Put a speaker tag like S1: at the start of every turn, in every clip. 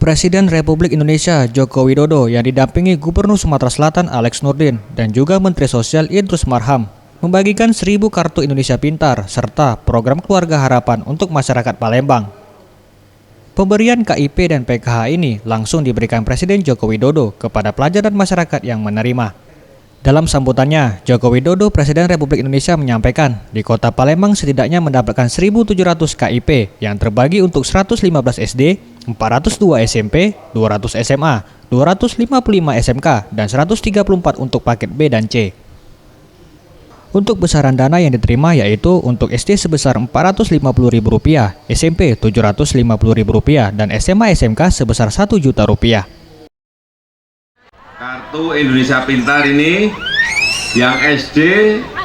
S1: Presiden Republik Indonesia Joko Widodo yang didampingi Gubernur Sumatera Selatan Alex Nurdin dan juga Menteri Sosial Idrus Marham membagikan 1.000 kartu Indonesia Pintar serta program Keluarga Harapan untuk masyarakat Palembang. Pemberian KIP dan PKH ini langsung diberikan Presiden Joko Widodo kepada pelajar dan masyarakat yang menerima. Dalam sambutannya, Joko Widodo, Presiden Republik Indonesia menyampaikan di Kota Palembang setidaknya mendapatkan 1.700 KIP yang terbagi untuk 115 SD, 402 SMP, 200 SMA, 255 SMK, dan 134 untuk paket B dan C. Untuk besaran dana yang diterima yaitu untuk SD sebesar Rp450.000, SMP Rp750.000, dan SMA SMK sebesar Rp1 juta.
S2: Kartu Indonesia Pintar ini yang SD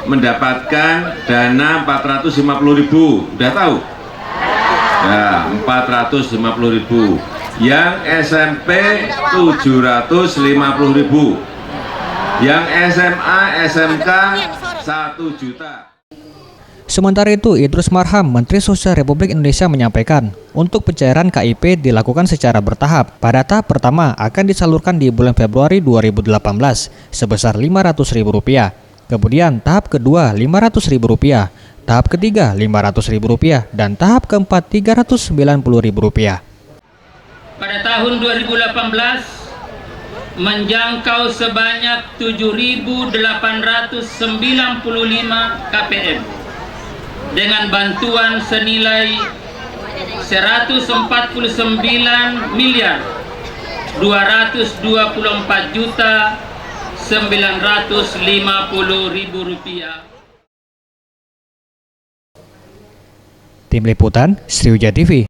S2: mendapatkan dana 450.000, udah tahu? Ya, 450.000. Yang SMP 750.000. Yang SMA SMK 1 juta.
S1: Sementara itu, Idrus Marham, Menteri Sosial Republik Indonesia menyampaikan, untuk pencairan KIP dilakukan secara bertahap. Pada tahap pertama akan disalurkan di bulan Februari 2018 sebesar Rp500.000. Kemudian tahap kedua Rp500.000, tahap ketiga Rp500.000, dan tahap keempat Rp390.000.
S3: Pada tahun 2018 menjangkau sebanyak 7.895 KPM. Dengan bantuan senilai Rp149.224.950.000.
S1: Tim Liputan, Sriwijaya TV.